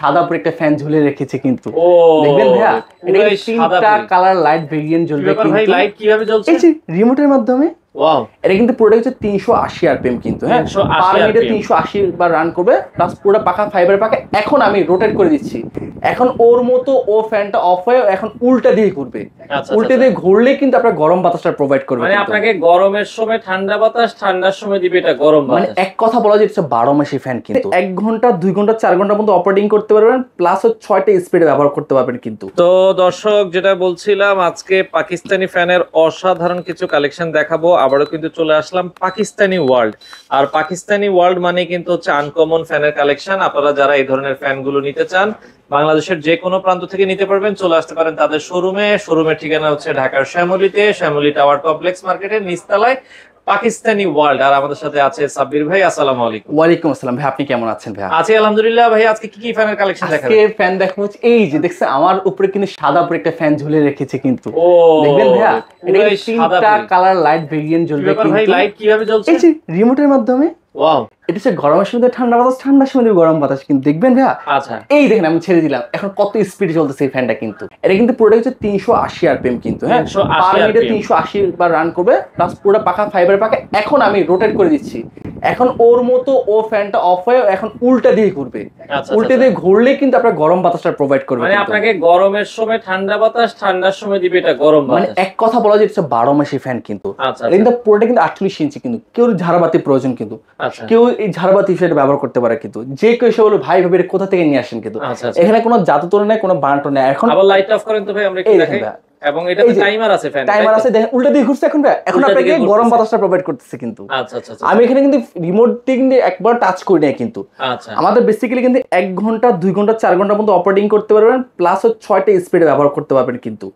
সাদা উপরে একটা ফ্যান ঝুলে রেখেছে কিন্তু ও দেখবেন ভাইয়া, এটা তিনটা কালার লাইট ভেরিয়েন্ট জ্বলবে কিন্তু। ভাই লাইট কিভাবে জ্বলছে? এই যে রিমোটের মাধ্যমে। ওয়াও, এটা কিন্তু পুরোটা হচ্ছে 380 আরপিএম কিন্তু, হ্যাঁ, পার মিনিটে 380 বার রান করবে, প্লাস পুরো পাখা ফাইবার পাখা। এখন আমি রোটেট করে দিচ্ছি, এখন ওর মতো ও ফ্যানটা অফ হয়ে এখন উল্টা দিয়ে ঘুরবে। উল্টে দিয়ে ঘুরলে কিন্তু আপনার গরম বাতাসটা প্রোভাইড করবে, মানে আপনাকে গরমের সময় ঠান্ডা বাতাস, ঠান্ডার সময় দিবে এটা গরম বাতাস। মানে এক কথা বলা যায় এটা 12 মাসি ফ্যান কিন্তু। 1 ঘন্টা 2 ঘন্টা 4 ঘন্টার মধ্যে অপারেটিং করতে পারবেন, প্লাস 6টা স্পিডে ব্যবহার করতে পারবেন কিন্তু। তো দর্শক, যেটা বলছিলাম, আজকে পাকিস্তানি ফ্যানের অসাধারণ কিছু কালেকশন দেখাবো। আবারও কিন্তু চলে আসলাম পাকিস্তানি ওয়ার্ল্ড। আর পাকিস্তানি ওয়ার্ল্ড মানে কিন্তু হচ্ছে আনকমন ফ্যানের কালেকশন। আপনারা যারা এই ধরনের ফ্যানগুলো নিতে চান, বাংলাদেশের যে কোনো প্রান্ত থেকে নিতে পারবেন। চলে আসতে পারেন তাদের শোরুমের ঠিকানা হচ্ছে ঢাকার শ্যামলীতে, শ্যামলী টাওয়ার কমপ্লেক্স মার্কেটের নিচতলায় পাকিস্তানি ওয়ার্ল্ড। আর আমাদের সাথে আছে সাব্বির ভাই। আসসালামু আলাইকুম। ওয়ালাইকুম আসসালাম ভাই, আপনি কেমন আছেন ভাই? আছি আলহামদুলিল্লাহ। ভাই আজকে কি কি ফ্যানের কালেকশন দেখাবেন? আজকে ফ্যান দেখাবো, এই যে দেখছেন আমার উপরে কিন্তু সাদা উপরে একটা ফ্যান ঝুলে রেখেছে কিন্তু। ও দেখবেন ভাইয়া, এটা তিনটা কালার লাইট ভেরিয়েন্ট জ্বলবে কিন্তু। ভাই লাইট কিভাবে জ্বলছে? এই যে রিমোটের মাধ্যমে। ওয়াও, এটা হচ্ছে গরমের সময় ঠান্ডা বাতাস, ঠান্ডার সময় গরম বাতাস কিন্তু, দেখবেন ভাইয়া। আচ্ছা, এই দেখেন আমি ছেড়ে দিলাম, এখন কত স্পিড চলতেছে এই ফ্যানটা কিন্তু। এটা কিন্তু পুরোটা হচ্ছে 380 আরপিএম কিন্তু, হ্যাঁ, পার মিনিটে 380 বার রান করবে, প্লাস পুরো পাখা ফাইবার পাখা। এখন আমি রোটেট করে দিচ্ছি, এখন ওর মতো ও ফ্যানটা অফ হয়ে এখন উল্টা দিয়ে ঘুরবে। উল্টে দিয়ে ঘুরলে কিন্তু আপনার গরম বাতাসটা প্রোভাইড করবে, মানে আপনাকে গরমের সময় ঠান্ডা বাতাস, ঠান্ডার সময় দিবে এটা গরম বাতাস। মানে এক কথা বলা যায় এটা 12 মাসি ফ্যান কিন্তু। এটা কিন্তু পুরোটা কিন্তু 48 ইঞ্চি কিন্তু। কেউ ঝাড়বাতি প্রয়োজন কিন্তু, কেউ এই ঝাড়বাতি হিসেবে ব্যবহার করতে পারে কিন্তু। যে কেউ এসে বলে ভাই ভাবে কোথা থেকে নিয়ে আসেন কিন্তু। এখানে কোনো জাদুতোর নেই, কোনো বান্টো নেই। এখন আবার লাইট অফ করেন তো ভাই, আমরা একটু দেখাই। এবং এটাতে টাইমার আছে, ফ্যান টাইমার আছে, দেখেন উল্টা দিয়ে ঘুরছে। এখন আপনাকে গরম বাতাসটা প্রোভাইড করতেছে কিন্তু। আচ্ছা আচ্ছা, আমি এখানে কিন্তু রিমোট দিয়ে কিন্তু একবার টাচ করি নাই কিন্তু। আচ্ছা, আমাদের বেসিক্যালি কিন্তু 1 ঘন্টা 2 ঘন্টা 4 ঘন্টার মধ্যে অপারেটিং করতে পারবেন, প্লাস 6টা স্পিডে ব্যবহার করতে পারবেন কিন্তু।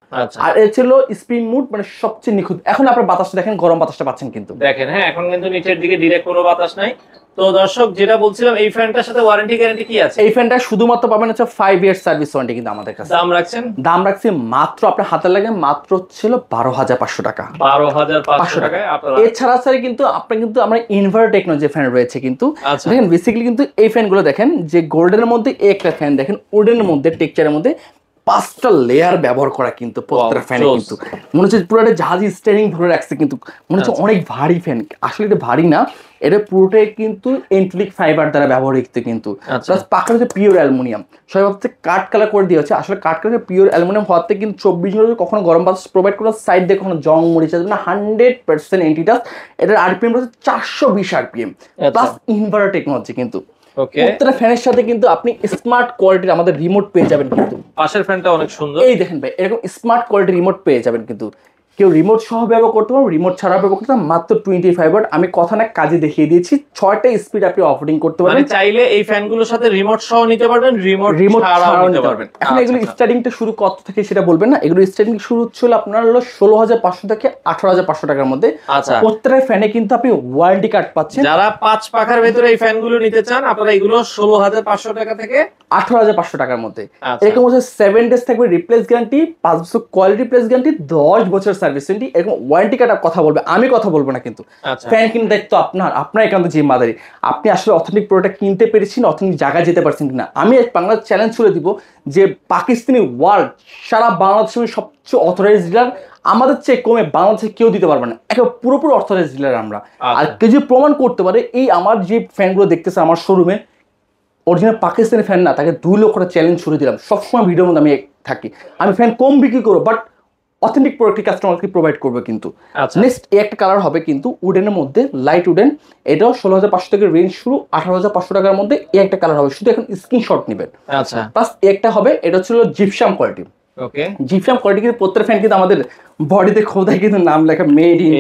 আর এর ছিল স্পিন মুড, মানে সবচেয়ে নিখুঁত। এখন আপনার বাতাসটা দেখেন, গরম বাতাসটা পাচ্ছেন কিন্তু, দেখেন। হ্যাঁ, এখন কিন্তু নিচের দিকে ডাইরেক্ট কোনো বাতাস নাই। তো দর্শক, যেটা বলছিলাম, এই ফ্যানটার সাথে ওয়ারেন্টি গ্যারান্টি কি আছে? এই ফ্যানটা শুধুমাত্র পাবেন হচ্ছে 5 ইয়ার সার্ভিস ওয়ারেন্টি কিন্তু আমাদের কাছে। দাম রাখছি মাত্র আপনার হাতে লাগে মাত্র ছিল 12,500 টাকা। 12,500 টাকায় আপনারা। এছাড়া স্যার কিন্তু আপনি কিন্তু আমরা ইনভার্টার টেকনোলজি ফ্যান রয়েছে কিন্তু। দেখেন বেসিক্যালি কিন্তু এই ফ্যানগুলো দেখেন, যে গোল্ডেনের মধ্যে একটা ফ্যান দেখেন, উডেনের মধ্যে টেক্সচারের মধ্যে 5টা লেয়ার ব্যবহার করা কিন্তু প্রত্যেকটা ফ্যানে কিন্তু। মনে হচ্ছে পুরো একটা জাহাজি স্টিয়ারিং ধরে রাখছে কিন্তু, মনে হচ্ছে অনেক ভারী ফ্যান। আসলে এটা ভারী না, এটা পুরোটাই কিন্তু এন্ট্রিক ফাইবার দ্বারা ব্যবহৃত কিন্তু। প্লাস পাখা হচ্ছে পিওর অ্যালুমিনিয়াম। সবাই ভাবছে কাঠ কালার করে দিয়ে হচ্ছে, আসলে কাঠ কালার পিওর অ্যালুমিনিয়াম হওয়াতে কিন্তু 24 ঘন্টা কখনো গরম বাতাস প্রোভাইড করে, সাইড দিয়ে কখনো জং মরিচা যাবে না। 100% এন্টিটাস। এটার আরপিএম হচ্ছে 420 আরপিএম, প্লাস ইনভার্টার টেকনোলজি কিন্তু। প্রত্যেকটা ফ্যানের সাথে কিন্তু আপনি স্মার্ট কোয়ালিটির আমাদের রিমোট পেয়ে যাবেন কিন্তু। পাশের ফ্যানটা অনেক সুন্দর, এই দেখেন ভাই, এরকম স্মার্ট কোয়ালিটির রিমোট পেয়ে যাবেন কিন্তু। কেউ রিমোট সহ ব্যবহার করতে পারবেন, রিমোট ছাড়া ব্যবহার করতে পারবেন। মাত্র 25 ওয়াট। আমি কথা না কাজে দেখিয়ে দিয়েছি, 6টা স্পিড আপনি অপারেটিং করতে পারবেন। মানে চাইলে এই ফ্যানগুলোর সাথে রিমোট সহ নিতে পারবেন, রিমোট ছাড়াও নিতে পারবেন। এখন এগুলো স্টার্টিংটা শুরু কত থেকে সেটা বলবেন না, এগুলো স্টার্টিং শুরু হচ্ছিল আপনার হলো 16,500 থেকে 18,500 টাকার মধ্যে। প্রত্যেকটা ফ্যানে কিন্তু আপনি ওয়ারেন্টি কার্ড পাচ্ছেন। যারা 5 পাখার ভেতরে এই ফ্যানগুলো নিতে চান, আপনারা এগুলো 16,500 টাকা থেকে 18,500 টাকার মধ্যে। এরকম হচ্ছে 7 ডেজ থাকবে রিপ্লেস গ্যারান্টি, 5 বছর কোয়ালিটি প্লেস গ্যারান্টি, 10 বছর সার্ভিস ওয়ারেন্টি। এরকম ওয়ারেন্টি কার্ড কথা বলবে, আমি কথা বলবো না কিন্তু। ফ্যান কিনে দায়িত্ব আপনার একান্ত জিম্মাদারি। আপনি আসলে অথেন্টিক প্রোডাক্ট কিনতে পেরেছেন, অথেন্টিক জায়গায় যেতে পারছেন কিনা। আমি বাংলাদেশ চ্যালেঞ্জ ছুড়ে দিব যে পাকিস্তানি ওয়ার্ল্ড সারা বাংলাদেশের সবচেয়ে অথরাইজ ডিলার। আমাদের চেয়ে কমে বাংলাদেশে কেউ দিতে পারবে না, একেবারে পুরোপুরি অথরাইজ ডিলার আমরা। আর কেউ যদি প্রমাণ করতে পারে এই আমার যে ফ্যানগুলো দেখতেছে আমার শোরুমে অরিজিনাল পাকিস্তানি ফ্যান না, তাকে 2 লক্ষ টাকা চ্যালেঞ্জ ছুড়ে দিলাম। সবসময় ভিডিওর মধ্যে আমি থাকি, আমি ফ্যান কম বিক্রি করবো, বাট অথেন্টিক প্রোডাক্ট কাস্টমারকে প্রোভাইড করবে কিন্তু। নেক্সট একটা কালার হবে কিন্তু উডেনের মধ্যে, লাইট উডেন। এটাও 16,500 টাকার রেঞ্জ শুরু, 18,500 টাকার মধ্যে এই একটা কালার হবে। শুধু এখন স্ক্রিনশট নেবেন। প্লাস একটা হবে, এটা হচ্ছে জিপসাম কোয়ালিটি। জিপসাম কোয়ালিটি কিন্তু প্রত্যেকটা ফ্যান কিন্তু আমাদের বডিতে খোদাই কিন্তু নাম লেখা মেড ইন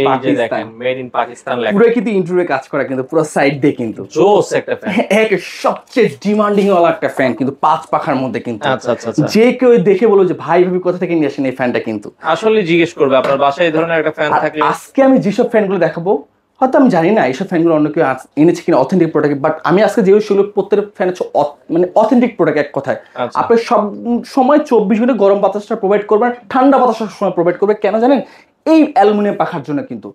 পাকিস্তান লেখা, পুরো কিন্তু ইন্টেরিয়রে কাজ করা কিন্তু, পুরো সাইড দিয়ে কিন্তু জোস একটা ফ্যান। এক সবচেয়ে ডিমান্ডিং ওয়ালা একটা ফ্যান কিন্তু, 5 পাখার মধ্যে কিন্তু। যে কেউ দেখে বলবো যে ভাই ভাবি কোথা থেকে নিয়ে আসেন এই ফ্যানটা কিন্তু আসলে জিজ্ঞেস করবে আপনার বাসায় এই ধরনের একটা ফ্যান থাকলে। আজকে আমি যেসব ফ্যানগুলো দেখাবো, হয়তো আমি জানি না এইসব ফ্যানগুলো অন্য কেউ এনেছে কিনা অথেন্টিক প্রোডাক্ট, বাট আমি আজকে যেগুলো সেগুলো প্রত্যেকটা ফ্যান হচ্ছে মানে অথেন্টিক প্রোডাক্ট। এক কথায় আপনি সব সময় 24 ঘন্টা গরম বাতাসটা প্রোভাইড করবেন, ঠান্ডা বাতাসটা সময় প্রোভাইড করবে। কেন জানেন? এই অ্যালুমিনিয়াম পাখার জন্য কিন্তু।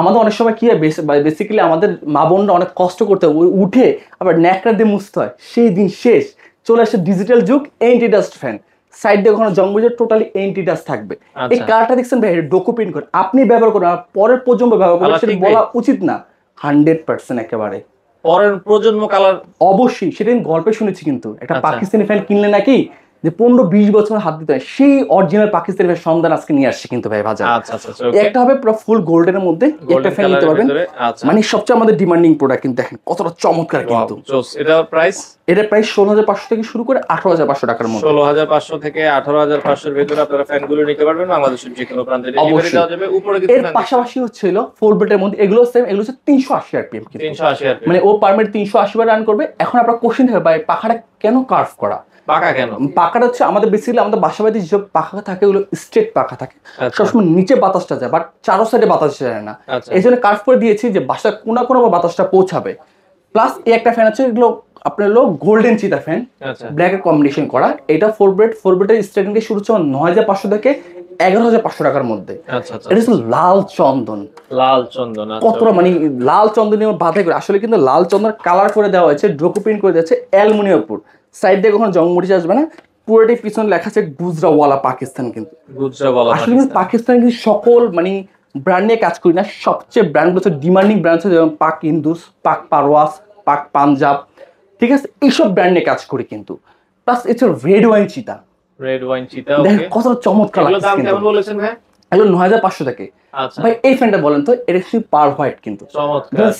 আমাদের অনেক সময় কি হয়, বেসিক্যালি আমাদের মা বোনরা অনেক কষ্ট করতে হয়, উঠে আবার ন্যাকড়া দিয়ে মুছতে হয়, সেই দিন শেষ। চলে আসে ডিজিটাল যুগ, এন্টি ডাস্ট ফ্যান। সাইড দিয়ে কখনো জং বুঝে টোটালি এন্টি ডাস্ট থাকবে। এই কালারটা দেখছেন ভাই, ডোকো প্রিন্ট করে আপনি ব্যবহার করুন, আর পরের প্রজন্ম ব্যবহার করবেন সেটা বলা উচিত না। 100% একেবারে পরের প্রজন্ম কালার অবশ্যই, সেটা আমি গল্পে শুনেছি। কিন্তু একটা পাকিস্তানি ফ্যান কিনলে নাকি যে 15-20 বছর হাত দিতে হয়, সেই অরিজিনাল পাকিস্তানি ফ্যান সন্ধান আজকে নিয়ে আসছে কিন্তু ভাই বাজার। একটা হবে পুরো ফুল গোল্ডের মধ্যে, একটা ফ্যান নিতে পারবেন, মানে সবচেয়ে আমাদের ডিমান্ডিং প্রোডাক্ট। কিন্তু দেখেন কতটা চমৎকার কিন্তু। এটা প্রাইস 16,500 থেকে শুরু করে 18,500 টাকার মধ্যে। 16,500 থেকে 18,500 এর ভিতরে আপনারা ফ্যানগুলো নিতে পারবেন, বাংলাদেশের যে কোনো প্রান্তে ডেলিভারি দেওয়া যাবে। উপরে কিছু এর পাশাপাশি হচ্ছিল ফোর বেটের মধ্যে, এগুলো সেম, এগুলো হচ্ছে 380 আরপিএম কিন্তু 380 আরপিএম, মানে ও পারমিট 380 বার রান করবে। এখন আপনার কোশ্চেন থাকবে ভাই পাখাটা কেন কার্ভ করা? পাখা কেন? পাখাটা হচ্ছে আমাদের বেসিক্যালি আমাদের বাসাবাড়িতে যেসব পাখা থাকে ওগুলো স্ট্রেট পাখা থাকে, সবসময় নিচে বাতাসটা যায়, বাট চারো সাইডে বাতাস যায় না। এই জন্য কার্ভ করে দিয়েছি যে বাসার কোনা কোনা বাতাসটা পৌঁছাবে। প্লাস এই একটা ফ্যান আছে, এগুলো আপনার হলো গোল্ডেন চিতা ফ্যান, ব্ল্যাকের কম্বিনেশন করা। এটা ফোর বেডের স্টার্টিং দিয়ে শুরু হচ্ছে 9,500 থেকে 11,500 টাকার মধ্যে। এটা হচ্ছে লাল চন্দন। লাল চন্দন কতটা মানে লাল চন্দনের বাধাই করে, আসলে কিন্তু লাল চন্দন কালার করে দেওয়া হয়েছে, ড্রোকো প্রিন্ট করে দিয়েছে অ্যালুমিনিয়াম পুর। সাইড দিয়ে কখনো জংমরিচ আসবে না, পুরোটাই পিছনে লেখা আছে গুজরাওয়ালা পাকিস্তান। কিন্তু গুজরাওয়ালা আসলে কিন্তু পাকিস্তান কিন্তু সকল মানে ব্র্যান্ড নিয়ে কাজ করি না, সবচেয়ে ব্র্যান্ডগুলো হচ্ছে ডিমান্ডিং ব্র্যান্ড হচ্ছে যেমন পাক ইন্দুস, পাক পারওয়াস, পাক পাঞ্জাব, ঠিক আছে, এইসব ব্র্যান্ড নিয়ে কাজ করি কিন্তু। প্লাস এটা রেড ওয়াইন চিতা, রেড ওয়াইন চিতা দেখেন কতটা চমৎকার লাগছে। দাম কেমন বলেছেন ভাই? এগুলো 9,500 টাকা। ভাই এই ফ্যানটা বলেন তো, এটা কিন্তু পার হোয়াইট কিন্তু।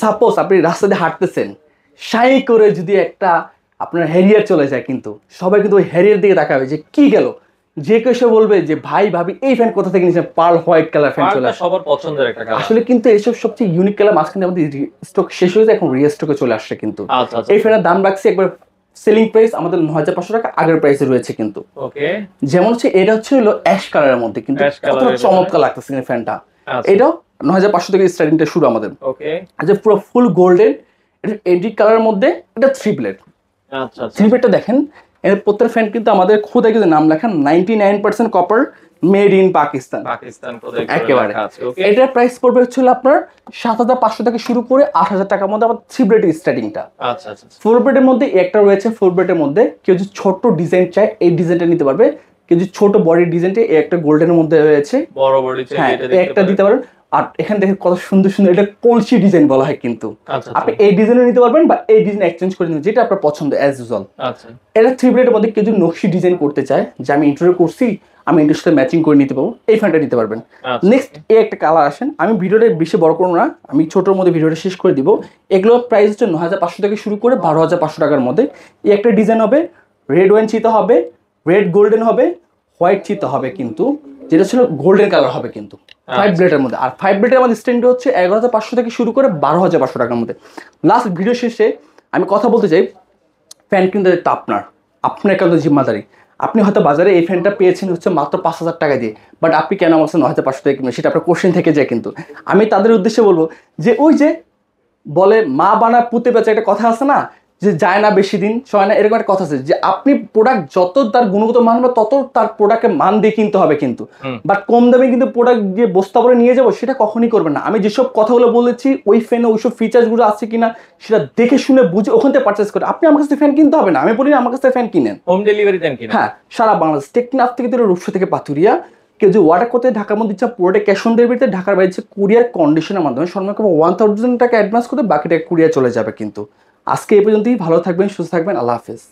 সাপোজ আপনি রাস্তা দিয়ে হাঁটতেছেন, শাই করে যদি একটা আপনার হ্যারিয়ার চলে যায়, কিন্তু সবাই কিন্তু ওই হ্যারিয়ার দিকে তাকাবে যে কি গেল, যে কেউ এসে বলবে যে ভাই ভাবি এই ফ্যান কোথা থেকে নিয়েছেন, পার্ল হোয়াইট কালার ফ্যান চলে আসে, সবার পছন্দের একটা কালার। আসলে কিন্তু এইসব সবচেয়ে ইউনিক কালার মাঝখানে আমাদের স্টক শেষ হয়ে যায়, এখন রিস্টকে চলে আসছে কিন্তু। এই ফ্যানের দাম রাখছি একবার সেলিং প্রাইস আমাদের 9,500 টাকা আগের প্রাইসে রয়েছে কিন্তু। ওকে, যেমন হচ্ছে এটা হচ্ছে হলো অ্যাশ কালারের মধ্যে, কিন্তু কতটা চমৎকার লাগতেছে ফ্যানটা। এটাও 9,500 থেকে স্টার্টিংটা শুরু আমাদের। ওকে, আচ্ছা পুরো ফুল গোল্ডেন, এটা এডিট কালারের মধ্যে, এটা 3 ব্লেড। আচ্ছা, 3 ব্লেডটা দেখেন, এর প্রত্যেক ফ্যান কিন্তু আমাদের খুদে কিন্তু নাম লেখা 99% কপার, মেড ইন পাকিস্তান। একেবারে এটার প্রাইস পড়বে হচ্ছিল আপনার 7,500 থেকে শুরু করে 8,000 টাকার মধ্যে আমার 3 ব্লেড স্টার্টিংটা। আচ্ছা, 4 ব্লেডের মধ্যে একটা রয়েছে, 4 ব্লেডের মধ্যে কেউ যদি ছোট ডিজাইন চায় এই ডিজাইনটা নিতে পারবে, কেউ যদি ছোট বডির ডিজাইনটা একটা গোল্ডেনের মধ্যে রয়েছে, বড় বডি চাই এটা একটা দিতে পারেন। আর এখানে দেখেন কত সুন্দর সুন্দর, এটা কলসি ডিজাইন বলা হয় কিন্তু। আপনি এই ডিজাইনও নিতে পারবেন বা এই ডিজাইন এক্সচেঞ্জ করে নিতে, যেটা আপনার পছন্দ অ্যাজ ইউজুয়াল। এটা 3 ব্লেডের মধ্যে কেউ যদি নকশি ডিজাইন করতে চায়, যে আমি ইন্টারভিউ করছি আমি এটার সাথে ম্যাচিং করে নিতে পারবো, এই ফ্যানটা নিতে পারবেন। নেক্সট এই একটা কালার আসেন, আমি ভিডিওটা বেশি বড় করবো না, আমি ছোটোর মধ্যে ভিডিওটা শেষ করে দিব। এগুলোর প্রাইস হচ্ছে 9,500 থেকে শুরু করে 12,500 টাকার মধ্যে। এই একটা ডিজাইন হবে, রেড ওয়াইন চিতা হবে, রেড গোল্ডেন হবে, হোয়াইট চিতা হবে কিন্তু, যেটা ছিল গোল্ডেন কালার হবে কিন্তু 5 ব্লেডের মধ্যে। আর 5 ব্লেডের আমাদের স্ট্যান্ড হচ্ছে 11,500 থেকে শুরু করে 12,500 টাকার মধ্যে। লাস্ট ভিডিও শেষে আমি কথা বলতে চাই, ফ্যান কিনতে আপনার একান্ত জিম্মাদারি। আপনি হয়তো বাজারে এই ফ্যানটা পেয়েছেন হচ্ছে মাত্র 5,000 টাকা দিয়ে, বাট আপনি কেন আমার 9,500 টাকা কিনবেন, সেটা আপনার কোশ্চেন থেকে যায় কিন্তু। আমি তাদের উদ্দেশ্যে বলবো যে ওই যে বলে মা বানা পুঁতে বেচা, একটা কথা আছে না, যে যায় না বেশি দিন সয় না, এরকম একটা কথা আছে, যে আপনি প্রোডাক্ট যত তার গুণগত মান হবে তত তার প্রোডাক্টের মান দিয়ে কিনতে হবে কিন্তু। বাট কম দামে কিন্তু প্রোডাক্ট দিয়ে বস্তা করে নিয়ে যাবো, সেটা কখনই করবেন না। আমি যেসব কথাগুলো বলেছি ওই ফ্যানে ওইসব ফিচার্সগুলো আছে কিনা সেটা দেখে শুনে বুঝে ওখান থেকে পারচেস করে। আপনি আমার কাছে ফ্যান কিনতে হবে না, আমি বলি আমার কাছে ফ্যান কিনেন, হোম ডেলিভারি দেন কিনা। হ্যাঁ, সারা বাংলাদেশ, টেকনাফ থেকে ধরে রূপসা থেকে পাথুরিয়া। কেউ যদি অর্ডার করতে ঢাকার মধ্যে ইচ্ছা পুরোটা ক্যাশ অন ডেলিভারিতে, ঢাকার বাইরে কুরিয়ার কন্ডিশনের মাধ্যমে সর্বনিম্ন 1,000 টাকা অ্যাডভান্স করে বাকিটা কুরিয়ার চলে যাবে কিন্তু। আজকে এই পর্যন্তই, ভালো থাকবেন, সুস্থ থাকবেন, আল্লাহ হাফেজ।